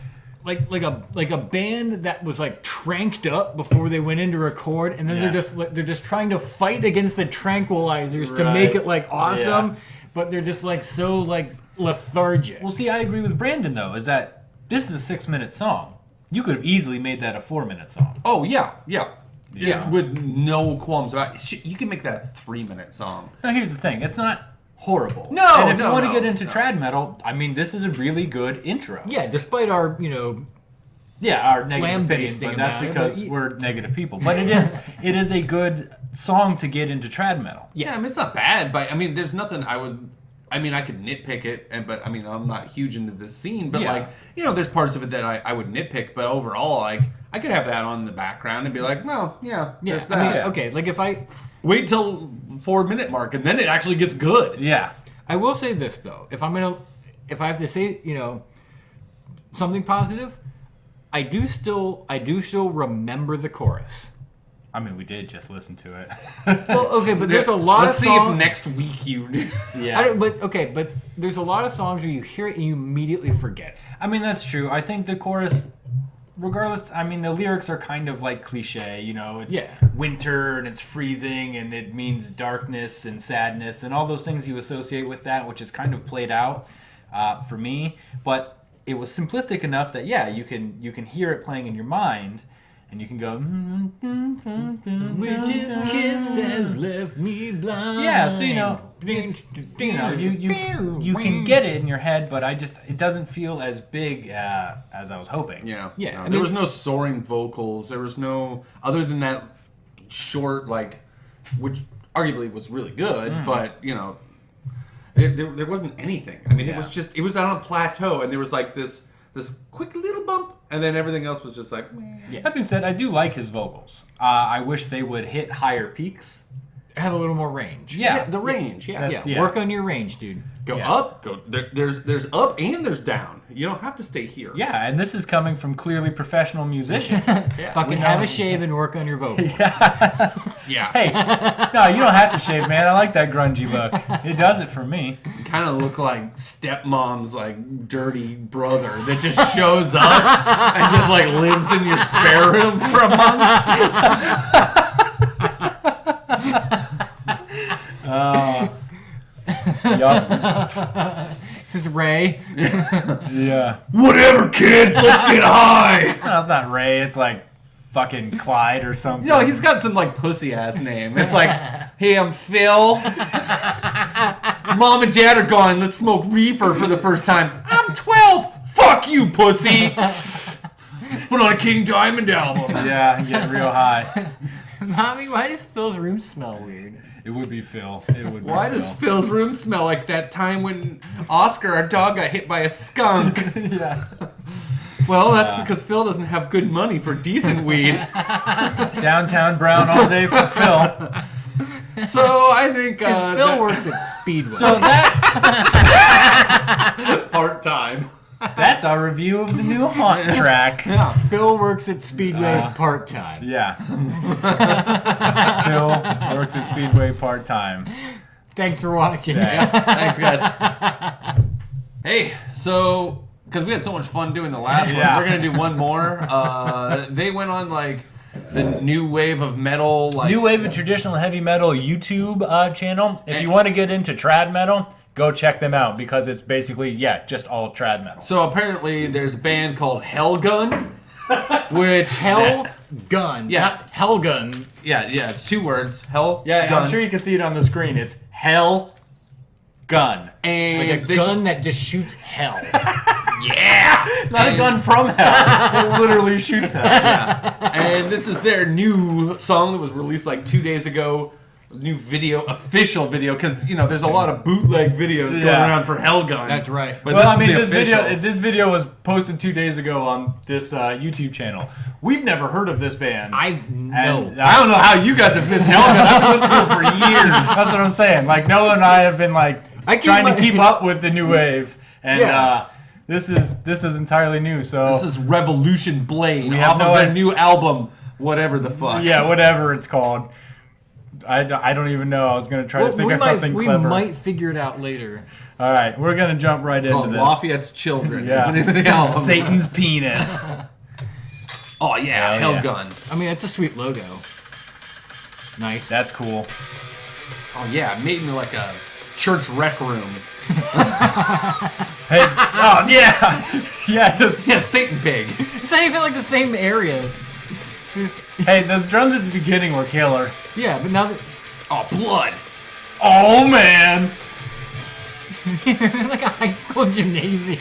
a band that was like tranked up before they went in to record, and then Yeah. they're just trying to fight against the tranquilizers to Right. make it like awesome, Yeah. but they're just like so like lethargic. Well, see, I agree with Brandon though. Is that this is a 6-minute song? You could have easily made that a 4-minute song. Oh yeah. Yeah. With no qualms about it. You can make that a 3-minute song. Now, here's the thing: it's not horrible. No, and if no, you want to no, get into no. trad metal, I mean, this is a really good intro. Yeah, despite our Yeah, our negative opinion, Lambasting but that's about it, because but- we're negative people. But it is a good song to get into trad metal. Yeah, I mean it's not bad, but I mean there's nothing I could nitpick it, but I mean I'm not huge into this scene, but Yeah. like there's parts of it that I would nitpick, but overall like I could have that on in the background and be like, well, yeah, there's that. I mean, okay, like if I Wait till 4-minute mark and then it actually gets good. Yeah, I will say this though, if I have to say something positive, I do still remember the chorus. I mean, we did just listen to it. Well, okay, but there's a lot Let's of see songs. if next week you. Yeah. But there's a lot of songs where you hear it and you immediately forget. I mean, that's true. I think the chorus, regardless, I mean, the lyrics are kind of like cliche, you know, it's winter and it's freezing and it means darkness and sadness and all those things you associate with that, which is kind of played out for me. But it was simplistic enough that, yeah, you can hear it playing in your mind and you can go, Which kiss has left me blind. yeah, so, you know, you can get it in your head, but it doesn't feel as big as I was hoping. Yeah. Yeah, No, I mean- there was no soaring vocals. There was no other than that short which arguably was really good, but you know, there wasn't anything. I mean, it was on a plateau, and there was like this quick little bump, and then everything else was just like. Yeah. That being said, I do like his vocals. I wish they would hit higher peaks. Have a little more range. Yeah, The range, yeah. That's- Yeah, work on your range, dude. Go up, there's up and there's down. You don't have to stay here. Yeah, and this is coming from clearly professional musicians. Fucking have a shave and work on your vocals. Yeah. Hey, no, you don't have to shave, man. I like that grungy look. It does it for me. You kind of look like stepmom's like dirty brother that just shows up and just like lives in your spare room for a month. Yup. This is Ray. Yeah. Whatever, kids, let's get high. No, it's not Ray. It's like fucking Clyde or something. No, he's got some like pussy ass name. It's like, hey, I'm Phil. Mom and Dad are gone. Let's smoke reefer for the first time. I'm 12. Fuck you, pussy. Let's put on a King Diamond album. Yeah, get real high. Mommy, why does Phil's room smell weird? It would be Phil. It would be Why Phil. does Phil's room smell like that time when Oscar, our dog, got hit by a skunk? Yeah. Well, that's because Phil doesn't have good money for decent weed. Downtown Brown all day for Phil. So I think Phil works at Speedway. So that part-time. that's our review of the new Haunt track. Yeah. Phil works at Speedway part-time. Yeah. Phil works at Speedway part-time. Thanks for watching. Thanks. Thanks, guys. Hey, so because we had so much fun doing the last Yeah. one, we're gonna do one more. They went on like the new wave of metal, like New Wave of Traditional Heavy Metal YouTube channel. If you want to get into trad metal, go check them out because it's basically, just all trad metal. So apparently, there's a band called Hellgun, which Hell Gun. Yeah. Not Hell Gun. yeah, 2 words. Hell. Yeah, Gun. I'm sure you can see it on the screen. It's Hell Gun. And Like a they gun that just shoots hell. Not a gun from hell. It literally shoots hell. and this is their new song that was released like 2 days ago. New video, official video, because there's a lot of bootleg videos going Yeah. around for Hellgun. That's right. But Well, I this mean, is the official. this video was posted 2 days ago on this YouTube channel. We've never heard of this band. I know. And, I don't know how you guys have missed Hellgun. I've been listening to them for years. That's what I'm saying. Like Noah and I have been like trying to keep up with the new wave, and Yeah. this is entirely new. So This is Revolution Blade We have off no of their idea. new album, whatever the fuck. yeah, whatever it's called. I don't even know. I was gonna try to think of something we clever. might figure it out later. All right, we're gonna jump right into Called this. Lafayette's Children. Yeah. Is the name of the album. Satan's penis. Oh yeah, Hell yeah. Hellgun. I mean, that's a sweet logo. Nice. That's cool. Oh yeah, made in like a church rec room. Hey, oh yeah, Yeah, Satan Pig. It's not even like the same area. Hey, those drums at the beginning were killer. Yeah, but now that Oh, blood. Oh man. like a high school gymnasium.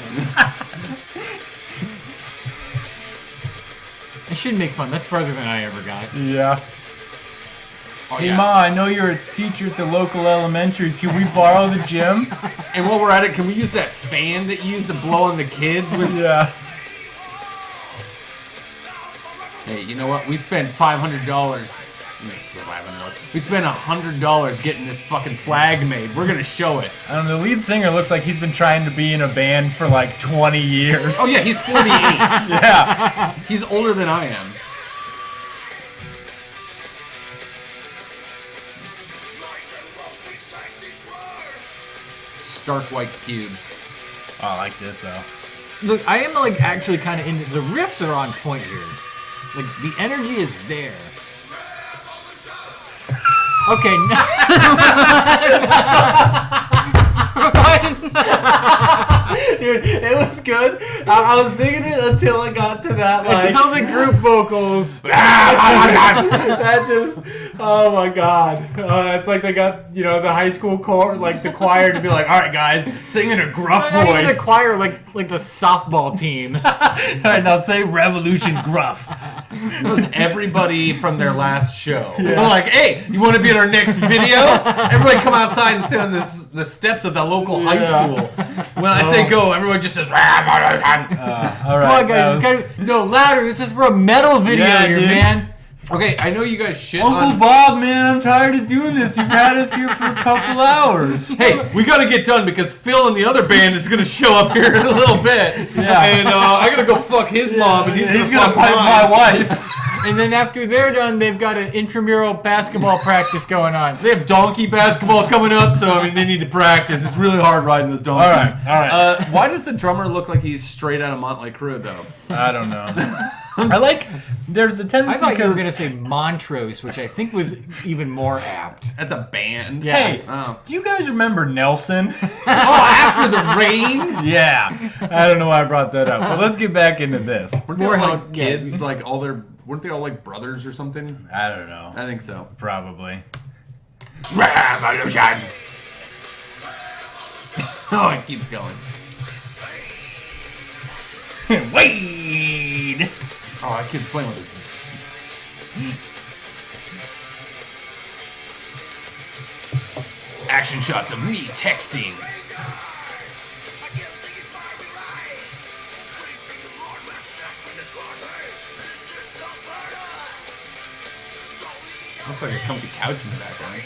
I should make fun. That's farther than I ever got. Yeah. Oh, Hey yeah. Ma, I know you're a teacher at the local elementary. Can we borrow the gym? And while we're at it, can we use that fan that you use to blow on the kids with? Yeah. Hey, you know what? We spent $500. We spent $100 getting this fucking flag made. We're gonna show it. I don't know, the lead singer looks like he's been trying to be in a band for like 20 years. Oh yeah, he's 48. Yeah. He's older than I am. stark white pubes. Oh, I like this though. Look, I am like actually kind of into the riffs are on point here. Like the energy is there. Okay. Dude, it was good. I was digging it until I got to that line. Until the group vocals. That just, oh my god. It's like they got, the high school the choir to be like, all right, guys, sing in a gruff Not even the voice. choir, like the softball team. All right, now say Revolution gruff. It was everybody from their last show. They're like, hey, you want to be in our next video? Everybody come outside and sit on the steps of the local high school. When I say go, everyone just says, All right. Come on, guys. No, louder. This is for a metal video here, dude. man. okay, I know you guys shit Uncle on... Bob, man, I'm tired of doing this. You've had us here for a couple hours. Hey, we got to get done because Phil and the other band is going to show up here in a little bit. Yeah. And I got to go fuck his mom, and he's He's going to gonna fuck pipe mine. my wife. And then after they're done, they've got an intramural basketball practice going on. They have donkey basketball coming up, so I mean they need to practice. It's really hard riding those donkeys. All right. Why does the drummer look like he's straight out of Motley Crue, though? I don't know. I like. There's a I tendency. thought you were 'cause- going to say Montrose, which I think was even more apt. That's a band. Yeah. Hey, Oh. do you guys remember Nelson? After the rain. Yeah. I don't know why I brought that up, but let's get back into this. Weren't they More all help, like yeah. kids? Like weren't they all like brothers or something? I don't know. I think so. Probably. Revolution. Oh, it keeps going. Wade. Oh, that kid's playing with his. Action shots of me texting. Looks like a comfy couch in the background.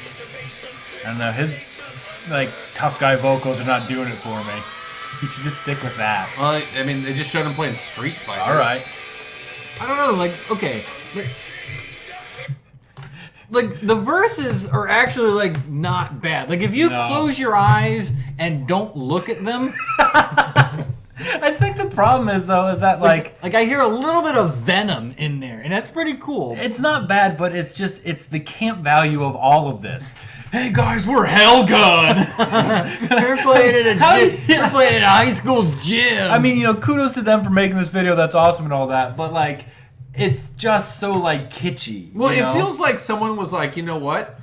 I don't know. His tough guy vocals are not doing it for me. You should just stick with that. Well, I mean, they just showed him playing Street Fighter. All right. I don't know, okay. Like, the verses are actually, not bad. Like, if you No. close your eyes and don't look at them, I think the problem is that I hear a little bit of venom in there, and that's pretty cool. it's not bad, but it's the camp value of all of this. Hey guys, we're Hellgun. They're playing at How a do gym. you- They're playing at a high school gym. I mean, kudos to them for making this video. That's awesome and all that, but it's just so kitschy. Well, you know? it feels like someone was like, you know what?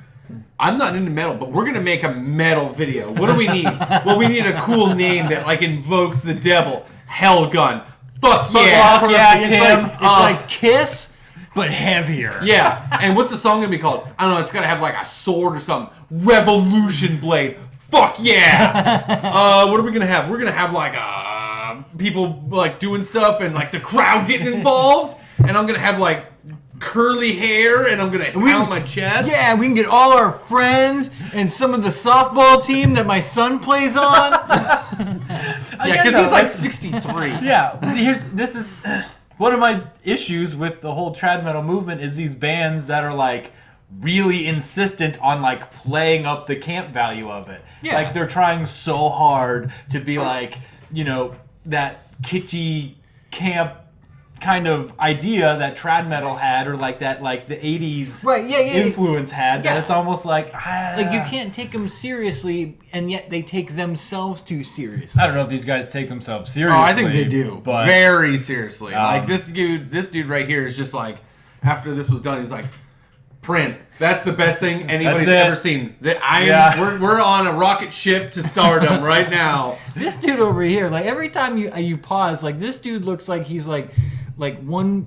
I'm not into metal, but we're gonna make a metal video. What do we need? Well, we need a cool name that invokes the devil. Hellgun. Fuck yeah. Fuck yeah, it's Tim. It's like Kiss, but heavier. Yeah. And what's the song gonna be called? I don't know. It's gotta have a sword or something. Revolution Blade. Fuck yeah. What are we gonna have? We're gonna have people doing stuff and the crowd getting involved. And I'm gonna have curly hair and I'm gonna pound my chest. Yeah, we can get all our friends and some of the softball team that my son plays on. Yeah, because he's 63. Yeah, this is one of my issues with the whole trad metal movement is these bands that are really insistent on playing up the camp value of it. Yeah. They're trying so hard to be that kitschy camp kind of idea that trad metal had, or that the 80s Right, yeah. influence had, Yeah. that it's almost You can't take them seriously, and yet they take themselves too seriously. I don't know if these guys take themselves seriously. Oh, I think they do. But Very seriously. This dude right here is just after this was done, he's print. That's the best thing anybody's That's it. ever seen. We're on a rocket ship to stardom right now. This dude over here, every time you pause, this dude looks like he's one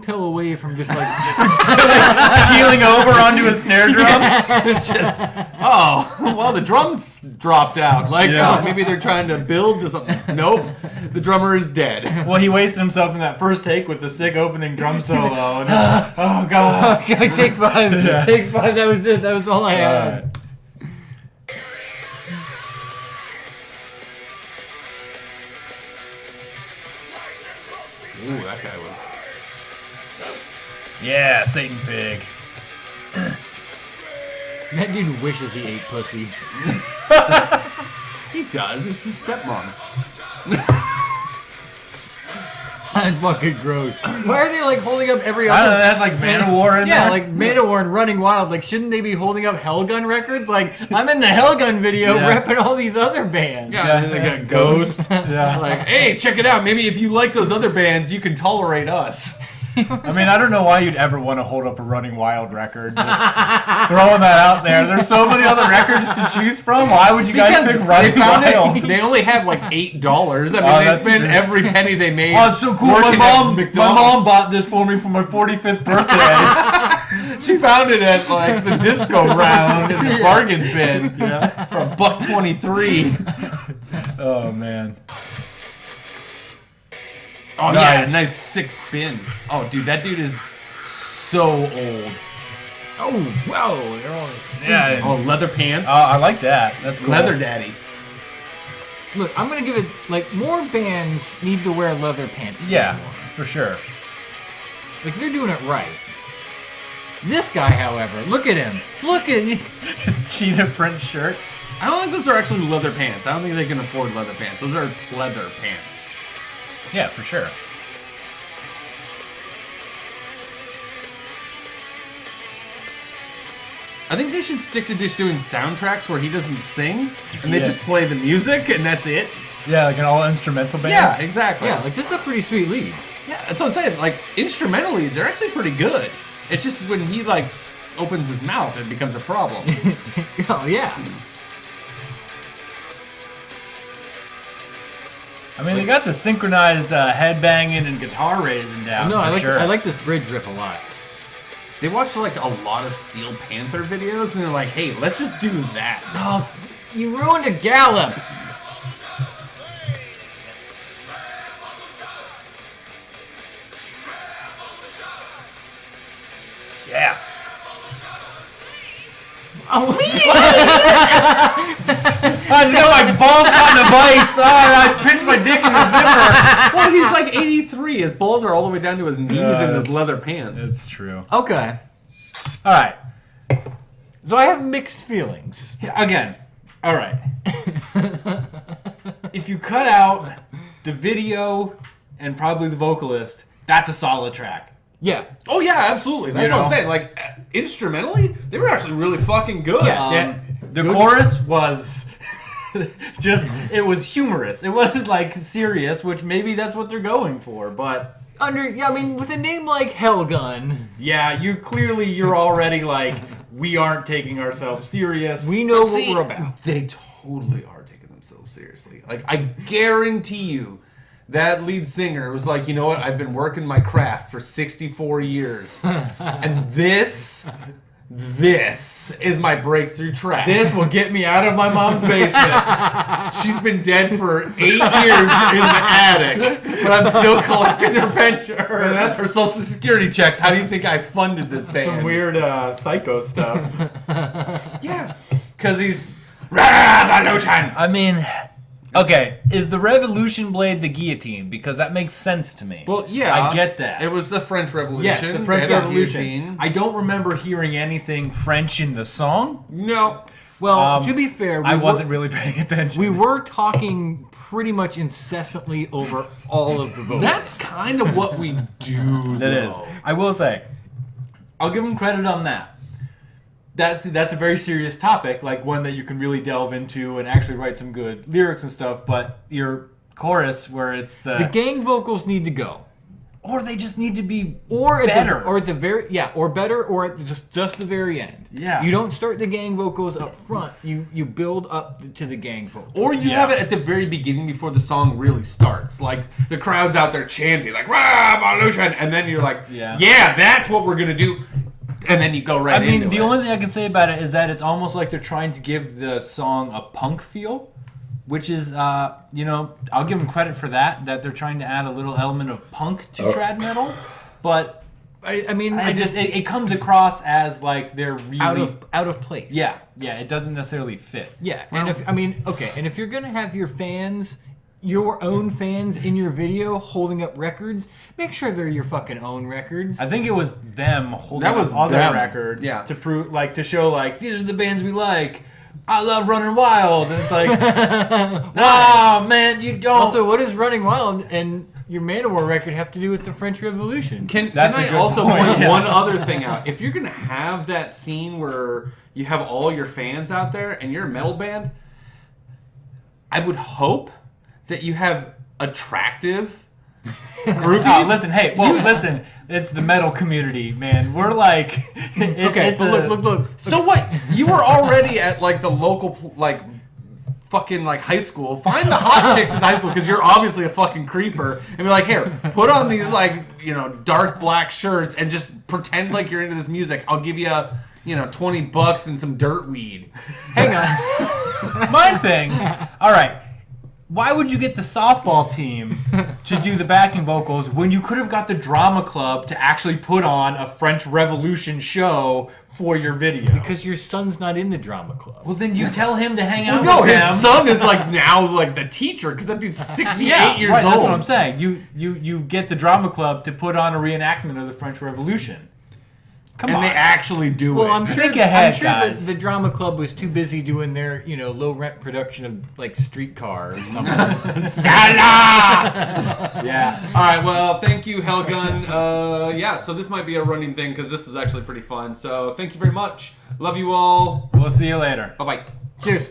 pill away from just keeling over onto a snare drum. Well, the drums dropped out. Yeah. Maybe they're trying to build to something. Nope, the drummer is dead. Well, he wasted himself in that first take with the sick opening drum solo. And oh god! Okay, take five. Yeah. Take five. That was it. That was all I had. All right. Ooh, that guy was. Yeah, Satan Pig. That dude wishes he ate pussy. He does. It's his stepmom's. That's fucking gross. Why are they like holding up every I don't know, other? they had like Manowar in there. Yeah, like Manowar and Running Wild. Like, shouldn't they be holding up Hellgun records? Like, I'm in the Hellgun video Yeah. repping all these other bands. Yeah, and they got Ghost. Yeah. Like, hey, check it out. Maybe if you like those other bands, you can tolerate us. I mean, I don't know why you'd ever want to hold up a Running Wild record. Just throwing that out there. There's so many other records to choose from. Why would you guys pick Running Wild? They only have like $8. I mean, they that's spend true. every penny they made. Oh, it's so cool. My working at mom McDonald's. bought this for me for my 45th birthday. She found it at like the disco round in the bargain bin for $1.23. Oh, man. Oh Nice. yeah, nice 6 spin. Oh dude, that dude is so old. Oh, whoa. They're all Yeah. Oh, leather pants. I like that. That's cool. Leather daddy. Look, I'm gonna give it like more bands need to wear leather pants. Yeah, anymore. for sure. Like they're doing it right. This guy, however, look at him. Look at him. Cheetah print shirt. I don't think those are actually leather pants. I don't think they can afford leather pants. Those are leather pants. Yeah, for sure. I think they should stick to just doing soundtracks where he doesn't sing and they Yeah. just play the music and that's it. Yeah, like an all instrumental band. Yeah, exactly. Yeah, like this is a pretty sweet lead. Yeah, that's what I'm saying. Like instrumentally, they're actually pretty good. It's just when he like opens his mouth, it becomes a problem. Oh yeah. I mean, they got the synchronized head banging and guitar raising down. No, for sure. I like this bridge riff a lot. They watched like a lot of Steel Panther videos and they're like, hey, let's just do that. Oh, you ruined a gallop. Yeah. Oh, I just got my balls caught in a vice. Oh, I pinched my dick in the zipper. Well, he's like 83. His balls are all the way down to his knees Yeah, in his it's- leather pants. It's true. okay. All right. So I have mixed feelings. Again. All right. If you cut out the video and probably the vocalist, that's a solid track. Yeah. Oh yeah, absolutely. That's You what know? I'm saying. Like instrumentally, they were actually really fucking good. Yeah. The chorus was just, it was humorous. It wasn't like serious, which maybe that's what they're going for, but I mean, with a name like Hellgun, yeah, you're already like, we aren't taking ourselves serious. we know See, what we're about. They totally are taking themselves seriously. Like I guarantee you, that lead singer was like, you know what? I've been working my craft for 64 years, and this is my breakthrough track. This will get me out of my mom's basement. She's been dead for 8 years in the attic, but I'm still collecting her pension, her social security checks. How do you think I funded this band? Some weird psycho stuff. Yeah, because he's revolution. I mean, okay, is the Revolution blade the guillotine? Because that makes sense to me. Well, yeah, I get that. It was the French Revolution. Yes, the French They had a Revolution. guillotine. I don't remember hearing anything French in the song. No. Well, to be fair, I wasn't really paying attention. We were talking pretty much incessantly over all of the vocals. That's kind of what we do. That is. I will say, I'll give them credit on that. That's a very serious topic, like one that you can really delve into and actually write some good lyrics and stuff. But your chorus, where it's the gang vocals need to go, or they just need to be or at better. or at the very or better, or at just the very end. Yeah. You don't start the gang vocals up front. You build up to the gang vocals. Or you have it at the very beginning before the song really starts. Like, the crowd's out there chanting, like, revolution! And then you're like, Yeah. yeah, that's what we're going to do. And then you go right I mean, into the it. only thing I can say about it is that it's almost like they're trying to give the song a punk feel, which is, I'll give them credit for that they're trying to add a little element of punk to trad metal, but I mean, it comes across as like they're really out of place. yeah, it doesn't necessarily fit. Yeah, and if you're gonna have your fans your own fans in your video holding up records, make sure they're your fucking own records. I think it was them holding That was up other them. records Yeah. to prove, like, to show, like, these are the bands we like. I love Running Wild, and it's like, wow, man, you don't. Also, what does Running Wild and your Manowar record have to do with the French Revolution? Can That's a I good also point, point yeah. one other thing out? If you're gonna have that scene where you have all your fans out there and you're a metal band, I would hope that you have attractive groupies. Oh, listen, hey, well, listen, it's the metal community, man. We're like, Okay, it's but look. So what? You were already at like the local like fucking like high school. Find the hot chicks in high school because you're obviously a fucking creeper, and be like, here, put on these like dark black shirts and just pretend like you're into this music. I'll give you $20 and some dirt weed. Hang on. my thing. All right. Why would you get the softball team to do the backing vocals when you could have got the drama club to actually put on a French Revolution show for your video? Because your son's not in the drama club. Well, then you tell him to hang out No, with his them. son is like now like the teacher because that dude's 68 years right, old. That's what I'm saying. You get the drama club to put on a reenactment of the French Revolution. Come and on. they actually do Well, it. I'm sure, Think ahead, I'm sure that guys. the drama club was too busy doing their, low rent production of like Streetcar or something. Yeah. All right, well, thank you, Helgun. So this might be a running thing because this is actually pretty fun. So thank you very much. Love you all. We'll see you later. Bye-bye. Cheers.